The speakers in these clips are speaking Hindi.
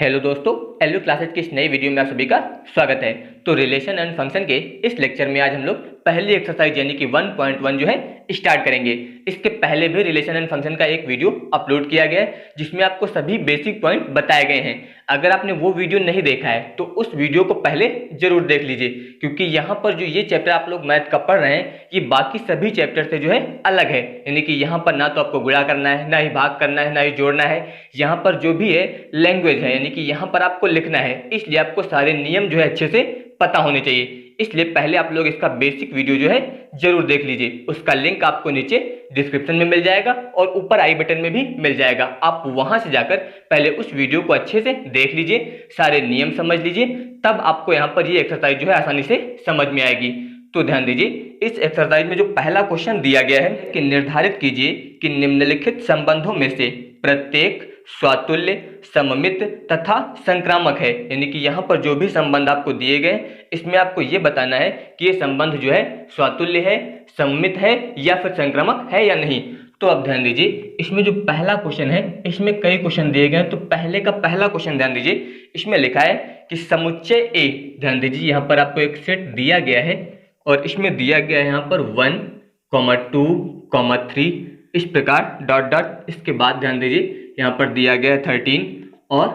हेलो दोस्तों, एलयू क्लासेस की इस नई वीडियो में आप सभी का स्वागत है। तो रिलेशन एंड फंक्शन के इस लेक्चर में आज हम लोग पहली एक्सरसाइज यानी कि 1.1 जो है स्टार्ट करेंगे। इसके पहले भी रिलेशन एंड फंक्शन का एक वीडियो अपलोड किया गया है जिसमें आपको सभी बेसिक पॉइंट बताए गए हैं। अगर आपने वो वीडियो नहीं देखा है तो उस वीडियो को पहले जरूर देख लीजिए, क्योंकि यहाँ पर जो ये चैप्टर आप लोग मैथ का पढ़ रहे हैं ये बाकी सभी चैप्टर से जो है अलग है। यानी कि यहाँ पर ना तो आपको गुणा करना है, ना ही भाग करना है, ना ही जोड़ना है। यहाँ पर जो भी है लैंग्वेज है, यानी कि यहाँ पर आपको लिखना है, इसलिए आपको सारे नियम जो है अच्छे से पता होने चाहिए। इसलिए पहले आप लोग इसका बेसिक वीडियो जो है जरूर देख लीजिए। उसका लिंक आपको नीचे डिस्क्रिप्शन में मिल जाएगा और ऊपर आई बटन में भी मिल जाएगा। आप वहां से जाकर पहले उस वीडियो को अच्छे से देख लीजिए, सारे नियम समझ लीजिए, तब आपको यहाँ पर ये एक्सरसाइज जो है आसानी से समझ में आएगी। तो ध्यान दीजिए, इस एक्सरसाइज में जो पहला क्वेश्चन दिया गया है कि निर्धारित कीजिए कि निम्नलिखित संबंधों में से प्रत्येक स्वातुल्य, सममित तथा संक्रामक है। यानी कि यहाँ पर जो भी संबंध आपको दिए गए इसमें आपको ये बताना है कि ये संबंध जो है स्वातुल्य है, सममित है या फिर संक्रामक है या नहीं। तो अब ध्यान दीजिए, इसमें जो पहला क्वेश्चन है, इसमें कई क्वेश्चन दिए गए हैं। तो पहले का पहला क्वेश्चन ध्यान दीजिए, इसमें लिखा है कि समुच्चय ए, ध्यान दीजिए यहाँ पर आपको एक सेट दिया गया है और इसमें दिया गया है यहाँ पर 1, 2, 3 इस प्रकार डॉट डॉट। इसके बाद ध्यान दीजिए यहाँ पर दिया गया है 13 और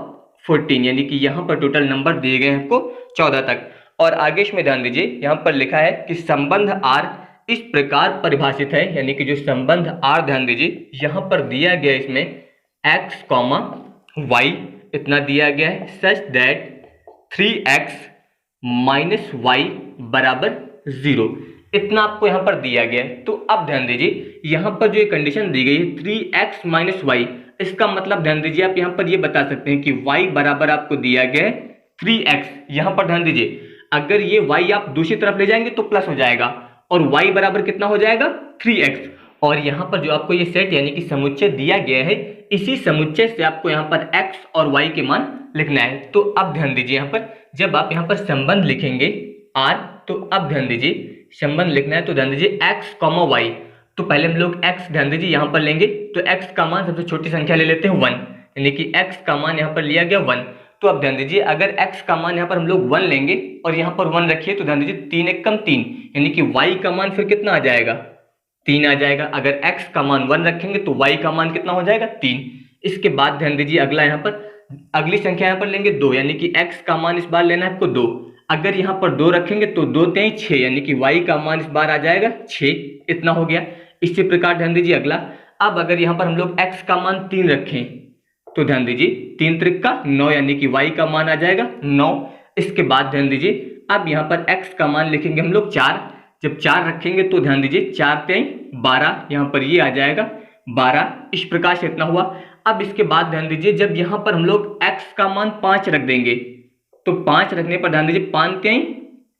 14, यानी कि यहाँ पर टोटल नंबर दिए गए हैं आपको 14 तक। और आगे इसमें ध्यान दीजिए यहाँ पर लिखा है कि संबंध R इस प्रकार परिभाषित है, यानी कि जो संबंध R ध्यान दीजिए यहाँ पर दिया गया है, इसमें x, y इतना दिया गया है such that 3x minus y बराबर 0, इतना आपको यहाँ पर दिया गया है। तो अब ध्यान दीजिए यहाँ पर जो कंडीशन दी गई है 3x माइनस वाई, इसका मतलब ध्यान दीजिए आप यहाँ पर ये बता सकते हैं कि y बराबर आपको दिया गया है 3x। यहाँ पर ध्यान दीजिए अगर ये y आप दूसरी तरफ ले जाएंगे तो प्लस हो जाएगा और y बराबर कितना हो जाएगा 3x। और यहाँ पर जो आपको ये सेट यानी कि समुच्चय दिया गया है, इसी समुच्चय से आपको यहाँ पर x और y के मान लिखना है। तो अब ध्यान दीजिए यहाँ पर जब आप यहाँ पर संबंध लिखेंगे r, तो अब ध्यान दीजिए संबंध लिखना है तो ध्यान दीजिए x, y। तो पहले हम लोग x ध्यान दीजिए यहाँ पर लेंगे तो x का मान सबसे छोटी संख्या ले लेते हैं 1, यानी कि x का मान यहाँ पर लिया गया 1। तो अब ध्यान दीजिए अगर x का मान यहाँ पर हम लोग 1 लेंगे और यहाँ पर 1 रखिए तो ध्यान दीजिए 3 एक कम 3, यानी कि y का मान फिर कितना आ जाएगा 3 आ जाएगा। अगर x का मान 1 रखेंगे तो y का मान कितना हो जाएगा 3। इसके बाद ध्यान दीजिए अगला यहाँ पर अगली संख्या यहाँ पर लेंगे 2, यानी कि x का मान इस बार लेना है आपको 2। अगर यहाँ पर 2 रखेंगे तो 2 3 6, यानी कि y का मान इस बार आ जाएगा 6, इतना हो गया। इसी प्रकार ध्यान दीजिए अगला, अब अगर यहाँ पर हम लोग x का मान 3 रखें तो ध्यान दीजिए 3 त्रिक का 9, यानी कि y का मान आ जाएगा 9। इसके बाद ध्यान दीजिए अब यहाँ पर x का मान लिखेंगे हम लोग 4, जब 4 रखेंगे तो ध्यान दीजिए 4 3 12, यहाँ पर ये आ जाएगा 12। इस प्रकार से इतना हुआ। अब इसके बाद ध्यान दीजिए जब यहाँ पर हम लोग x का मान 5 रख देंगे तो 5 रखने पर ध्यान दीजिए 5 3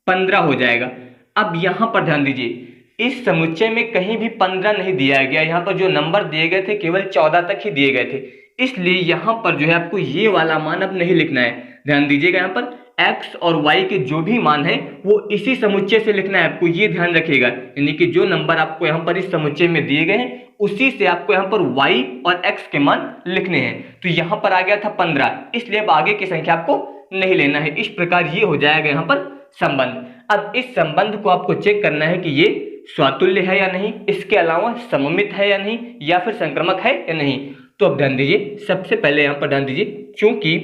15 हो जाएगा। अब यहाँ पर ध्यान दीजिए इस समुच्चय में कहीं भी 15 नहीं दिया गया, यहाँ पर जो नंबर दिए गए थे केवल 14 तक ही दिए गए थे, इसलिए यहाँ पर जो है आपको ये वाला मान अब नहीं लिखना है। ध्यान दीजिएगा यहाँ पर x और y के जो भी मान है वो इसी समुच्चय से लिखना है आपको, ये ध्यान रखिएगा। यानी कि जो नंबर आपको यहाँ पर इस समुच्चय में दिए गए हैं उसी से आपको यहाँ पर y और x के मान लिखने हैं। तो यहाँ पर आ गया था 15, इसलिए अब आगे की संख्या आपको नहीं लेना है। इस प्रकार ये हो जाएगा यहाँ पर संबंध। अब इस संबंध को आपको चेक करना है कि ये स्वातुल्य है या नहीं, इसके अलावा सममित है या नहीं, या फिर संक्रामक है या नहीं। तो अब ध्यान दीजिए सबसे पहले यहाँ पर ध्यान दीजिए, क्योंकि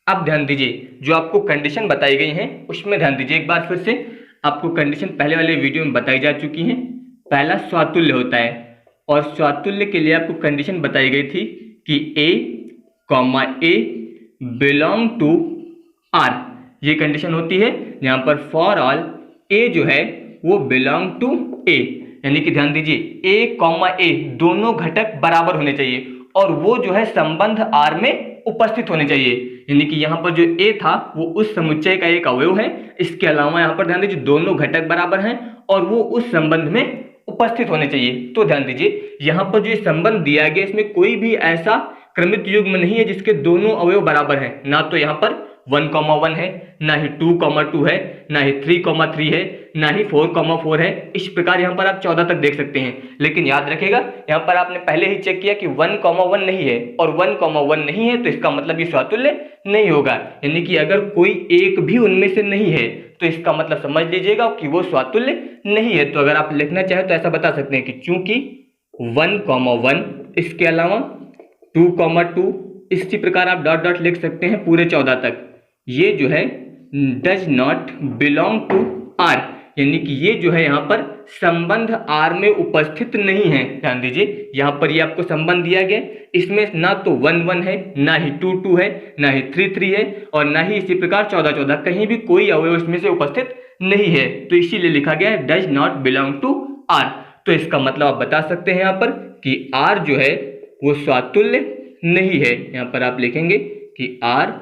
अब ध्यान दीजिए जो आपको कंडीशन बताई गई है उसमें ध्यान दीजिए एक बार फिर से, आपको कंडीशन पहले वाले वीडियो में बताई जा चुकी है। पहला स्वातुल्य होता है और स्वातुल्य के लिए आपको कंडीशन बताई गई थी कि a, बिलोंग टू R, ये कंडीशन होती है जहां पर फॉर ऑल a जो है वो बिलोंग टू a, यानी कि ध्यान दीजिए a, दोनों घटक बराबर होने चाहिए और वो जो है संबंध R में उपस्थित होने चाहिए। यानी कि यहाँ पर जो a था वो उस समुच्चय का एक अवयव है, इसके अलावा यहाँ पर ध्यान दीजिए दोनों घटक बराबर हैं और वो उस संबंध में उपस्थित होने चाहिए। तो ध्यान दीजिए यहाँ पर जो संबंध दिया गया इसमें कोई भी ऐसा क्रमित युग्म नहीं है जिसके दोनों अवयव बराबर हैं, ना तो यहाँ पर 1,1 है, ना ही 2,2 है, ना ही 3,3 है, ना ही 4,4 है। इस प्रकार यहाँ पर आप 14 तक देख सकते हैं। लेकिन याद रखिएगा यहाँ पर आपने पहले ही चेक किया कि 1,1 नहीं है, और 1,1 नहीं है तो इसका मतलब ये स्वातुल्य नहीं होगा। यानी कि अगर कोई एक भी उनमें से नहीं है तो इसका मतलब समझ लीजिएगा कि वो स्वातुल्य नहीं है। तो अगर आप लिखना चाहें तो ऐसा बता सकते हैं कि चूंकि 1,1, इसके अलावा 2,2, इसी प्रकार आप डॉट डॉट लिख सकते हैं पूरे 14 तक, ये जो है does not belong to R, यानी कि ये जो है यहाँ पर संबंध आर में उपस्थित नहीं है। ध्यान दीजिए यहाँ पर ये आपको संबंध दिया गया, इसमें ना तो 1,1 है, ना ही 2,2 है, ना ही 3,3 है, और ना ही इसी प्रकार 14,14, कहीं भी कोई अवयव इसमें से उपस्थित नहीं है। तो इसीलिए लिखा गया है does not belong to R. तो इसका मतलब आप बता सकते हैं यहाँ पर कि आर जो है वो स्वातुल्य नहीं है। यहाँ पर आप लिखेंगे कि आर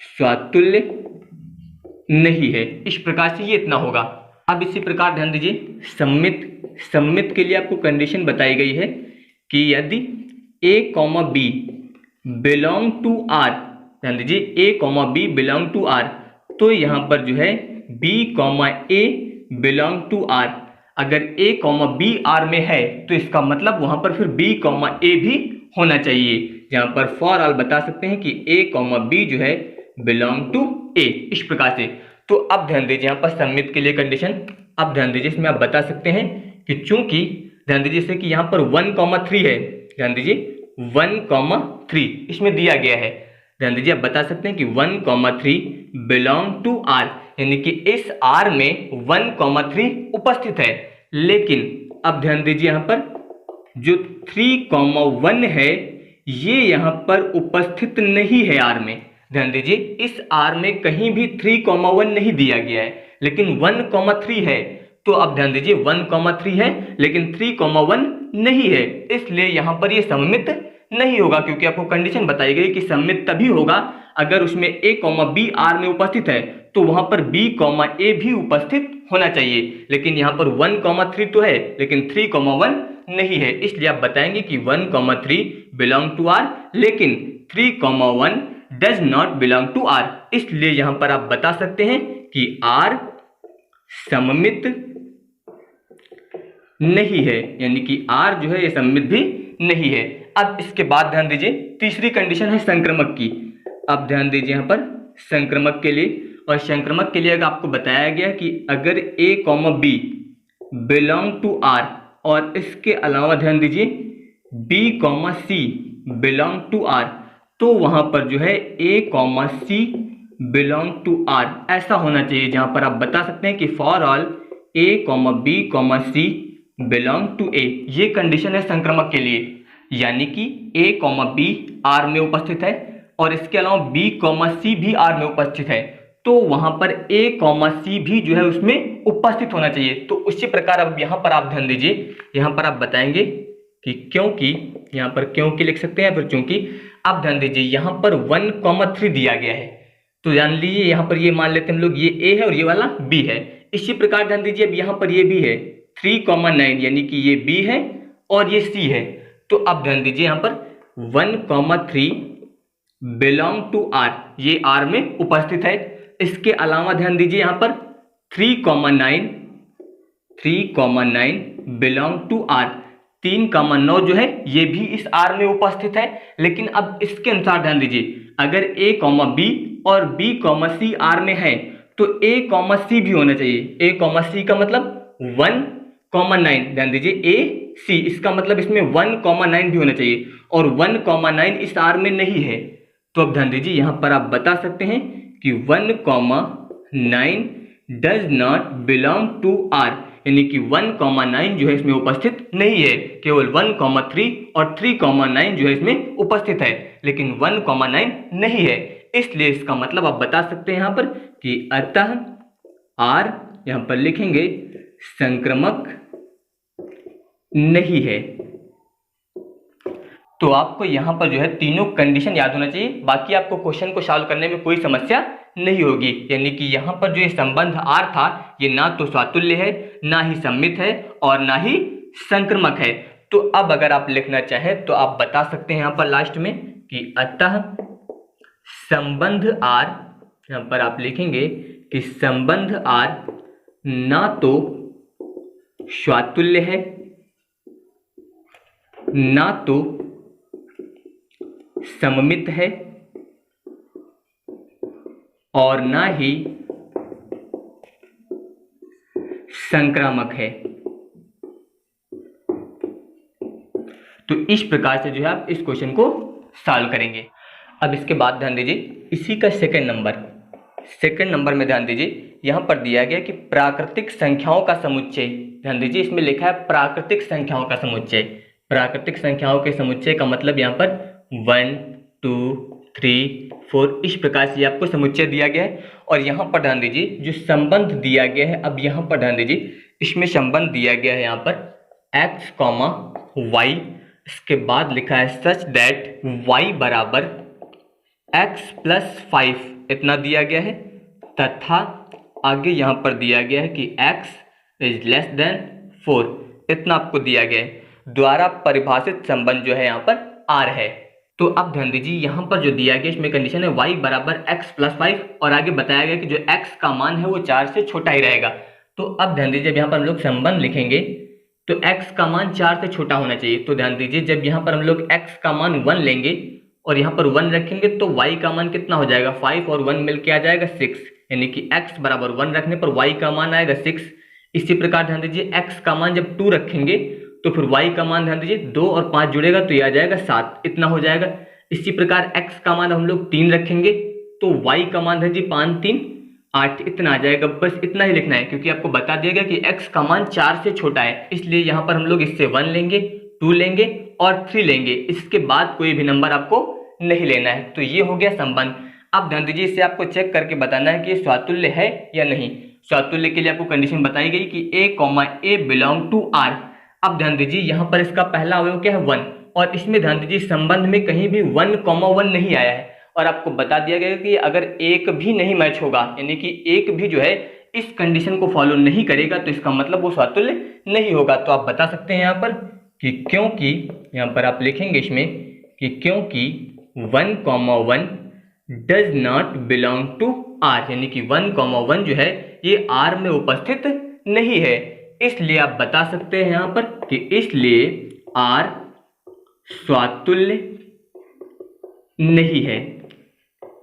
स्वातुल्य नहीं है। इस प्रकार से ये इतना होगा। अब इसी प्रकार ध्यान दीजिए सम्मित के लिए आपको कंडीशन बताई गई है कि यदि a, b belong to R, ध्यान दीजिए a, b belong to R, तो यहाँ पर जो है b, a belong to R. अगर a, b आर में है तो इसका मतलब वहां पर फिर b, a भी होना चाहिए। यहाँ पर फॉर ऑल बता सकते हैं कि a, b जो है बिलोंग टू a, इस प्रकार से। तो अब ध्यान दीजिए यहाँ पर सम्मित के लिए कंडीशन, अब ध्यान दीजिए इसमें आप बता सकते हैं कि चूंकि ध्यान दीजिए जैसे कि यहाँ पर 1,3 है, ध्यान दीजिए 1,3 इसमें दिया गया है। ध्यान दीजिए आप बता सकते हैं कि 1,3 बिलोंग टू आर, यानी कि इस आर में 1,3 उपस्थित है। लेकिन अब ध्यान दीजिए यहाँ पर जो 3,1 है ये यहाँ पर उपस्थित नहीं है आर में। ध्यान दीजिए इस आर में कहीं भी 3,1 नहीं दिया गया है, लेकिन 1,3 है। तो अब ध्यान दीजिए 1,3 है लेकिन 3,1 नहीं है, इसलिए यहाँ पर ये सम्मित नहीं होगा, क्योंकि आपको कंडीशन बताई गई कि सम्मित तभी होगा अगर उसमें a, b आर में उपस्थित है तो वहां पर b, a भी उपस्थित होना चाहिए। लेकिन यहाँ पर 1,3 तो है लेकिन 3,1 नहीं है, इसलिए आप बताएंगे कि 1,3 बिलोंग टू आर लेकिन 3,1 does not belong to R. इसलिए यहां पर आप बता सकते हैं कि आर सममित नहीं है, यानी कि आर जो है ये सममित भी नहीं है। अब इसके बाद ध्यान दीजिए तीसरी कंडीशन है संक्रमक की। अब ध्यान दीजिए यहाँ पर संक्रमक के लिए, और संक्रमक के लिए अगर आपको बताया गया कि अगर a, b belong to R और इसके अलावा ध्यान दीजिए b, c belong to R, तो वहां पर जो है a, c belong to R ऐसा होना चाहिए। जहां पर आप बता सकते हैं कि for all a, b, c belong to a, ये कंडीशन है संक्रमक के लिए। यानी कि a, b आर में उपस्थित है और इसके अलावा b, c भी आर में उपस्थित है, तो वहां पर a, c भी जो है उसमें उपस्थित होना चाहिए। तो उसी प्रकार अब यहाँ पर आप ध्यान दीजिए, यहाँ पर आप बताएंगे कि क्योंकि, यहाँ पर क्योंकि लिख सकते हैं फिर चूंकि। अब ध्यान दीजिए यहाँ पर 1,3 दिया गया है, तो जान लीजिए यहाँ पर ये मान लेते हैं हम लोग ये a है और ये वाला b है। इसी प्रकार ध्यान दीजिए अब यहाँ पर ये भी है 3,9, यानी कि ये b है और ये c है। तो अब ध्यान दीजिए यहाँ पर 1,3 बिलोंग टू आर, ये आर में उपस्थित है। इसके अलावा ध्यान दीजिए यहाँ पर 3,9 बिलोंग टू आर, 3,9 जो है ये भी इस आर में उपस्थित है। लेकिन अब इसके अनुसार ध्यान दीजिए अगर a, b और b, c आर में है तो a, c भी होना चाहिए। a, c का मतलब 1,9, ध्यान दीजिए a, c इसका मतलब इसमें 1,9 भी होना चाहिए और 1,9 इस आर में नहीं है। तो अब ध्यान दीजिए यहाँ पर आप बता सकते हैं कि 1,9 does not belong to R, यानी कि 1,9 जो है इसमें उपस्थित नहीं है, केवल 1,3 और 3,9 जो है इसमें उपस्थित है, लेकिन 1,9 नहीं है। इसलिए इसका मतलब आप बता सकते हैं यहाँ पर कि अतः आर, यहाँ पर लिखेंगे संक्रमक नहीं है। तो आपको यहाँ पर जो है तीनों कंडीशन याद होना चाहिए, बाकी आपको क्वेश्चन को सॉल्व करने में कोई समस्या नहीं होगी। यानी कि यहाँ पर जो ये संबंध आर था ये ना तो स्वातुल्य है, ना ही सम्मित है और ना ही संक्रमक है। तो अब अगर आप लिखना चाहें तो आप बता सकते हैं यहाँ पर लास्ट में कि अतः संबंध आर, यहाँ पर आप लिखेंगे कि संबंध R ना तो स्वातुल्य है, ना तो सममित है, और ना ही संक्रामक है। तो इस प्रकार से जो है आप इस क्वेश्चन को सॉल्व करेंगे। अब इसके बाद ध्यान दीजिए इसी का सेकंड नंबर में ध्यान दीजिए, यहां पर दिया गया कि प्राकृतिक संख्याओं का समुच्चय। ध्यान दीजिए इसमें लिखा है प्राकृतिक संख्याओं का समुच्चय। प्राकृतिक संख्याओं के समुच्चय का मतलब यहाँ पर 1 2 3 4 इस प्रकार से आपको समुच्चय दिया गया है। और यहाँ पर ध्यान दीजिए जो संबंध दिया गया है, अब यहाँ पर ध्यान दीजिए इसमें संबंध दिया गया है यहाँ पर x, y, इसके बाद लिखा है सच दैट y बराबर x + 5 इतना दिया गया है, तथा आगे यहाँ पर दिया गया है कि x < 4 इतना आपको दिया गया है। द्वारा परिभाषित संबंध जो है यहाँ पर R है। तो अब ध्यान दीजिए यहाँ पर जो दिया गया इसमें कंडीशन है y बराबर x + 5 और आगे बताया गया कि जो x का मान है वो 4 से छोटा ही रहेगा। तो अब ध्यान दीजिए जब यहाँ पर हम लोग संबंध लिखेंगे तो x का मान 4 से छोटा होना चाहिए। तो ध्यान दीजिए जब यहाँ पर हम लोग x का मान 1 लेंगे और यहाँ पर 1 रखेंगे तो y का मान कितना हो जाएगा, 5 और 1 मिलके आ जाएगा 6, यानी कि x बराबर 1 रखने पर y का मान आएगा 6। इसी प्रकार ध्यान दीजिए x का मान जब 2 रखेंगे तो फिर y का मान ध्यान दीजिए 2 और 5 जुड़ेगा तो ये आ जाएगा 7, इतना हो जाएगा। इसी प्रकार x का मान हम लोग 3 रखेंगे तो y का मान ध्यान दीजिए 5 3 8 इतना आ जाएगा। बस इतना ही लिखना है क्योंकि आपको बता दिया गया कि x का मान 4 से छोटा है, इसलिए यहाँ पर हम लोग इससे 1 लेंगे, 2 लेंगे और 3 लेंगे। इसके बाद कोई भी नंबर आपको नहीं लेना है। तो ये हो गया संबंध। अब ध्यान दीजिए इससे आपको चेक करके बताना है कि ये स्वातुल्य है या नहीं। स्वातुल्य के लिए आपको कंडीशन बताई गई कि a बिलोंग टू R। अब ध्यान दीजिए यहाँ पर इसका पहला अवयव क्या है 1, और इसमें ध्यान दीजिए संबंध में कहीं भी 1,1 नहीं आया है। और आपको बता दिया गया कि अगर एक भी नहीं मैच होगा, यानी कि एक भी जो है इस कंडीशन को फॉलो नहीं करेगा तो इसका मतलब वो स्वातुल्य नहीं होगा। तो आप बता सकते हैं यहाँ पर कि क्योंकि, यहाँ पर आप लिखेंगे इसमें कि क्योंकि 1,1 does not belong to R, यानी कि 1,1 जो है ये R में उपस्थित नहीं है। इसलिए आप बता सकते हैं यहाँ पर कि इसलिए R स्वातुल्य नहीं है।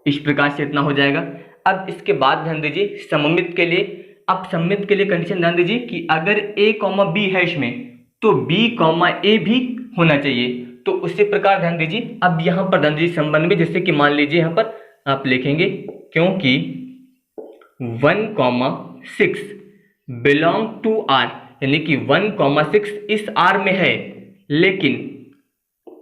इस प्रकार से इतना हो जाएगा। अब इसके बाद ध्यान दीजिए सममित के लिए। अब सममित के लिए कंडीशन ध्यान दीजिए कि अगर a, b है इसमें तो b, a भी होना चाहिए। तो उसी प्रकार ध्यान दीजिए अब यहाँ पर ध्यान दीजिए संबंध में, जैसे कि मान लीजिए यहाँ पर आप लिखेंगे क्योंकि 1,6 बिलोंग टू R, यानी कि 1,6 इस R में है, लेकिन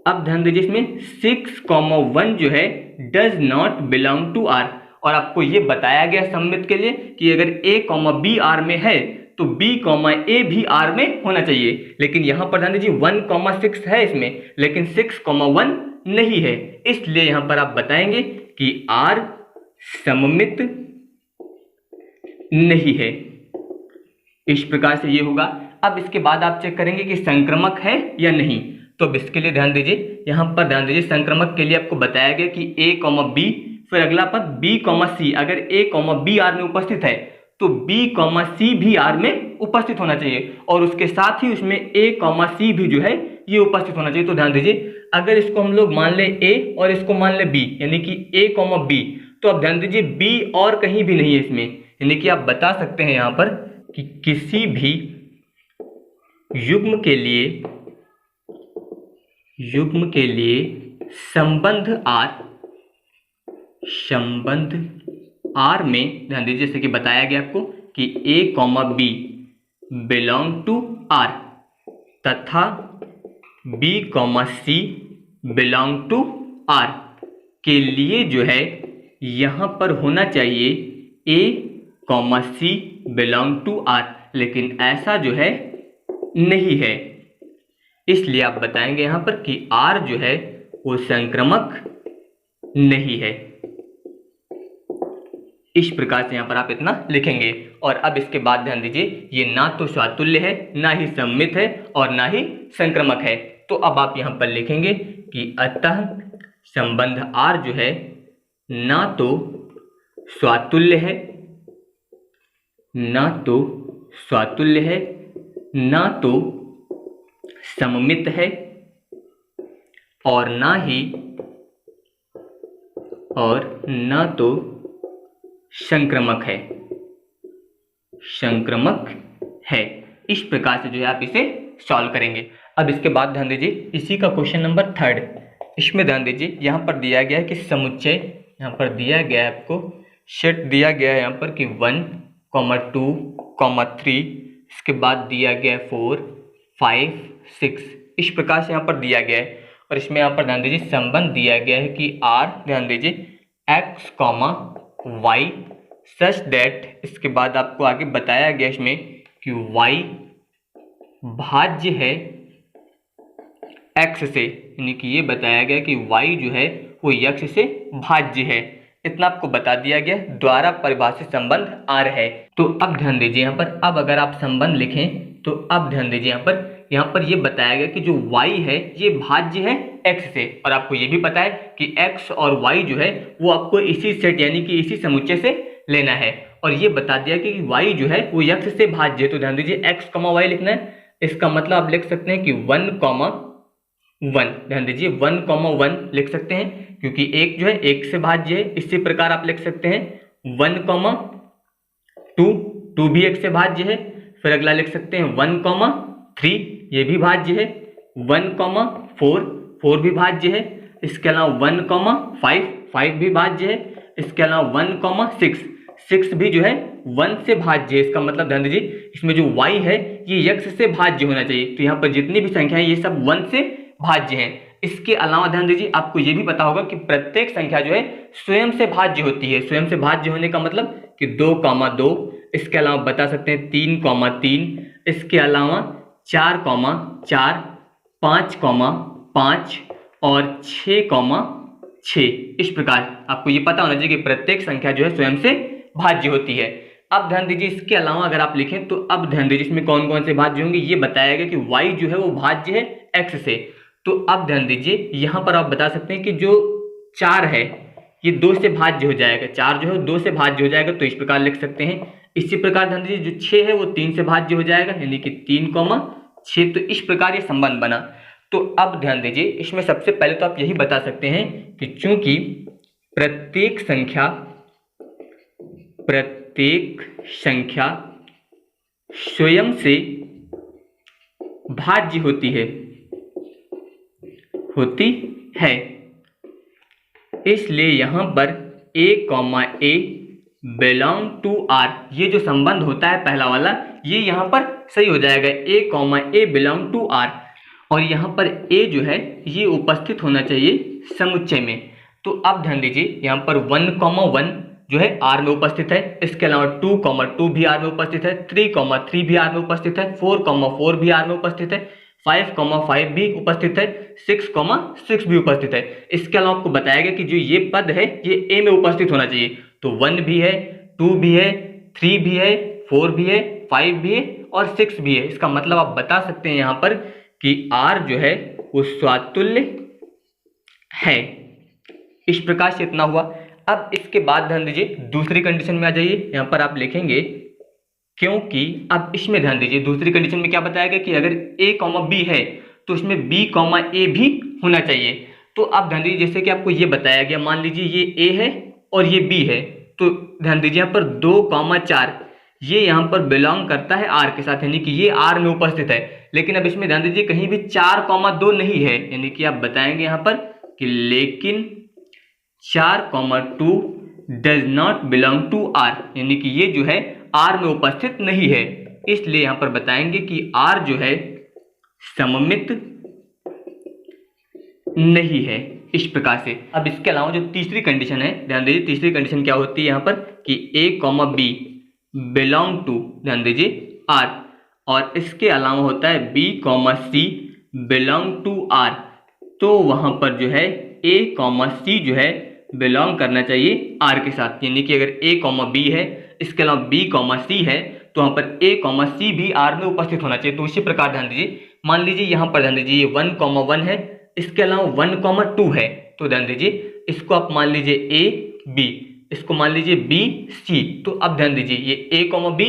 अब ध्यान दीजिए इसमें 6,1 जो है does not belong to R। और आपको ये बताया गया सममित के लिए कि अगर a, b R में है तो b, a भी R में होना चाहिए। लेकिन यहाँ पर ध्यान दीजिए 1,6 है इसमें, लेकिन 6,1 नहीं है। इसलिए यहाँ पर आप बताएंगे कि R सममित नहीं है। इस प्रकार से ये होगा। अब इसके बाद आप चेक करेंगे कि संक्रमक है या नहीं। तो अब इसके लिए ध्यान दीजिए, यहाँ पर ध्यान दीजिए संक्रमक के लिए आपको बताया गया कि a, b, फिर अगला पद b, c। अगर a, b R में उपस्थित है तो b, c भी R में उपस्थित होना चाहिए, और उसके साथ ही उसमें a, c भी जो है ये उपस्थित होना चाहिए। तो ध्यान दीजिए अगर इसको हम लोग मान ले a और इसको मान ले b, यानी कि a, b, तो अब ध्यान दीजिए b और कहीं भी नहीं है इसमें, यानी कि आप बता सकते हैं यहाँ पर कि किसी भी युग्म के लिए संबंध R में ध्यान दीजिए जैसे कि बताया गया आपको कि a, b belong to R तथा b, c belong to R के लिए जो है यहाँ पर होना चाहिए a, c belong to R, लेकिन ऐसा जो है नहीं है। इसलिए आप बताएंगे यहाँ पर कि R जो है वो संक्रमक नहीं है। इस प्रकार से यहाँ पर आप इतना लिखेंगे। और अब इसके बाद ध्यान दीजिए ये ना तो स्वातुल्य है, ना ही सममित है और ना ही संक्रमक है। तो अब आप यहाँ पर लिखेंगे कि अतः संबंध R जो है ना तो स्वातुल्य है, ना तो स्वातुल्य है, ना तो सममित है, और ना तो संक्रमक है, इस प्रकार से जो है आप इसे सॉल्व करेंगे। अब इसके बाद ध्यान दीजिए इसी का क्वेश्चन नंबर 3, इसमें ध्यान दीजिए यहाँ पर दिया गया है कि समुच्चय, यहाँ पर दिया गया है आपको सेट दिया गया है यहाँ पर कि 1, 2, 3, इसके बाद दिया गया है 4, 5, 6, इस प्रकार से यहाँ पर दिया गया है। और इसमें यहाँ पर ध्यान दीजिए संबंध दिया गया है कि r, ध्यान दीजिए x, y सच दैट, इसके बाद आपको आगे बताया गया इसमें कि y भाज्य है x से, यानी कि ये बताया गया कि y जो है वो x से भाज्य है, इतना आपको बता दिया गया, द्वारा परिभाषित संबंध r है। तो अब ध्यान दीजिए यहाँ पर, अब अगर आप संबंध लिखें तो अब ध्यान दीजिए यहाँ पर ये बताया गया कि जो y है ये भाज्य है x से, और आपको ये भी पता है कि x और y जो है वो आपको इसी सेट यानी कि इसी समुच्चय से लेना है, और ये बता दिया कि y जो है वो x से भाज्य है। तो ध्यान दीजिए x, y लिखना है, इसका मतलब आप लिख सकते हैं कि 1, 1, ध्यान दीजिए 1, 1 लिख सकते हैं, क्योंकि एक जो है एक से भाज्य है। इसी प्रकार आप लिख सकते हैं 1, 2, 2 भी एक से भाज्य है। फिर अगला लिख सकते हैं 1, 3, ये भी भाज्य है। 1, 4, 4 भी भाज्य है। इसके अलावा 1, 5, 5 भी भाज्य है। इसके अलावा 1, 6, 6 भी जो है 1 से भाज्य है। इसका मतलब ध्यान दीजिए इसमें जो y है ये x से भाज्य होना चाहिए। तो यहाँ पर जितनी भी संख्या है ये सब 1 से भाज्य हैं। इसके अलावा ध्यान दीजिए आपको ये भी पता होगा कि प्रत्येक संख्या जो है स्वयं से भाज्य होती है। स्वयं से भाज्य होने का मतलब कि 2, 2, इसके अलावा बता सकते हैं 3, 3, इसके अलावा 4, 4, 5, 5 और 6, 6। इस प्रकार आपको ये पता होना चाहिए कि प्रत्येक संख्या जो है स्वयं से भाज्य होती है। अब ध्यान दीजिए इसके अलावा अगर आप लिखें तो अब ध्यान दीजिए इसमें कौन कौन से भाज्य होंगे ये बताया गया कि y जो है वो भाज्य है x से। तो अब ध्यान दीजिए यहाँ पर आप बता सकते हैं कि जो 4 है ये 2 से भाज्य हो जाएगा। 4 जो है 2 से भाज्य हो जाएगा, तो इस प्रकार लिख सकते हैं। इसी प्रकार ध्यान दीजिए जो 6 है वो 3 से भाज्य हो जाएगा, यानी कि 3, 6। तो इस प्रकार ये संबंध बना। तो अब ध्यान दीजिए इसमें सबसे पहले तो आप यही बता सकते हैं कि चूंकि प्रत्येक संख्या स्वयं से भाज्य होती है, इसलिए यहां पर a, a belong to r, ये जो संबंध होता है पहला वाला ये यहां पर सही हो जाएगा। a, a belong to r, और यहाँ पर a जो है ये उपस्थित होना चाहिए समुच्चय में। तो अब ध्यान दीजिए यहाँ पर 1, 1 जो है r में उपस्थित है। इसके अलावा 2, 2 भी r में उपस्थित है। 3, 3 भी r में उपस्थित है। 4, 4 भी r में उपस्थित है। 5, 5 भी उपस्थित है। 6, 6 भी उपस्थित है। इसके अलावा आपको बताया गया कि जो ये पद है ये a में उपस्थित होना चाहिए। तो 1 भी है, 2 भी है, 3 भी है, 4 भी है, 5 भी है और 6 भी है। इसका मतलब आप बता सकते हैं यहाँ पर कि r जो है वो स्वातुल्य है। इस प्रकार से इतना हुआ। अब इसके बाद ध्यान दीजिए दूसरी कंडीशन में आ जाइए। यहाँ पर आप लिखेंगे क्योंकि अब इसमें ध्यान दीजिए दूसरी कंडीशन में क्या बताया गया कि अगर a, b है तो इसमें b, a भी होना चाहिए। तो अब ध्यान दीजिए जैसे कि आपको ये बताया गया, मान लीजिए ये a है और ये b है, तो ध्यान दीजिए यहाँ पर 2, 4 ये यहाँ पर बिलोंग करता है r के साथ, यानी कि ये r में उपस्थित है। लेकिन अब इसमें ध्यान दीजिए कहीं भी 4, 2 नहीं है, यानी कि आप बताएंगे यहाँ पर कि लेकिन 4, 2 does not belong to r, यानी कि ये जो है r में उपस्थित नहीं है। इसलिए यहाँ पर बताएंगे कि r जो है सममित नहीं है। इस प्रकार से अब इसके अलावा जो तीसरी कंडीशन है, ध्यान दीजिए तीसरी कंडीशन क्या होती है यहाँ पर कि a, b बिलोंग टू, ध्यान दीजिए r, और इसके अलावा होता है b, c belong to r। तो वहां पर जो है a, c जो है बिलोंग करना चाहिए r के साथ, यानी कि अगर a, b है, इसके अलावा b, c है, तो वहां पर a, c भी r में उपस्थित होना चाहिए। तो इसी प्रकार ध्यान दीजिए, मान लीजिए यहाँ पर ध्यान दीजिए 1, 1 है, इसके अलावा 1, 2 है, तो ध्यान दीजिए इसको आप मान लीजिए a, b, इसको मान लीजिए बी सी। तो अब ध्यान दीजिए ये ए कॉमा बी,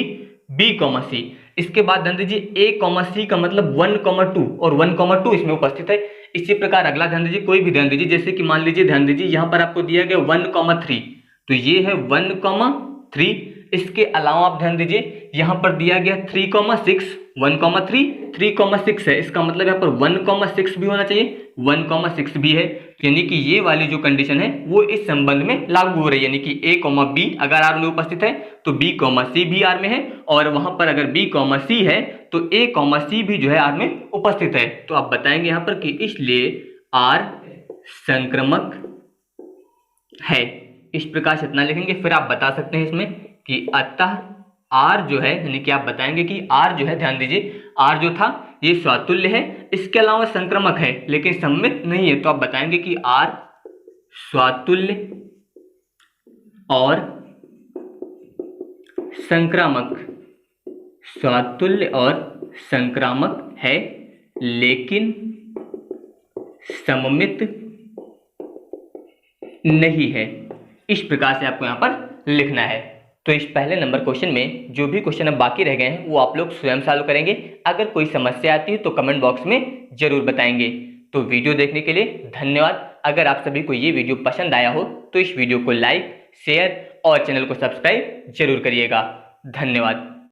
बी कॉमा सी, इसके बाद ध्यान दीजिए ए कॉमा सी का मतलब 1,2 और 1,2 इसमें उपस्थित है। इसी प्रकार अगला ध्यान दीजिए, कोई भी ध्यान दीजिए, जैसे कि मान लीजिए ध्यान दीजिए यहां पर आपको दिया गया 1,3, तो ये है 1,3। इसके अलावा आप ध्यान दीजिए यहां पर दिया गया 3,6, 1,3 3,6 है, इसका मतलब यहाँ पर 1,6 भी होना चाहिए, 1,6 भी है, यानी कि ये वाली जो कंडीशन है वो इस संबंध में लागू हो रही है। यानी कि ए कॉमा बी अगर आर में उपस्थित है तो बी कॉमा सी भी आर में है, और वहां पर अगर बी कॉमा सी है तो ए कॉमा सी भी जो है आर में उपस्थित है। तो आप बताएंगे यहां पर कि इसलिए आर संक्रामक है। इस प्रकार से इतना लिखेंगे। फिर आप बता सकते हैं इसमें कि अतः आर जो है, यानी कि आप बताएंगे कि आर जो है, ध्यान दीजिए आर जो था ये स्वातुल्य है, इसके अलावा संक्रामक है लेकिन सममित नहीं है। तो आप बताएंगे कि आर स्वातुल्य और संक्रामक, स्वातुल्य और संक्रामक है लेकिन सममित नहीं है। इस प्रकार से आपको यहां पर लिखना है। तो इस पहले नंबर क्वेश्चन में जो भी क्वेश्चन अब बाकी रह गए हैं वो आप लोग स्वयं सॉल्व करेंगे। अगर कोई समस्या आती है तो कमेंट बॉक्स में जरूर बताएंगे। तो वीडियो देखने के लिए धन्यवाद। अगर आप सभी को ये वीडियो पसंद आया हो तो इस वीडियो को लाइक, शेयर और चैनल को सब्सक्राइब जरूर करिएगा। धन्यवाद।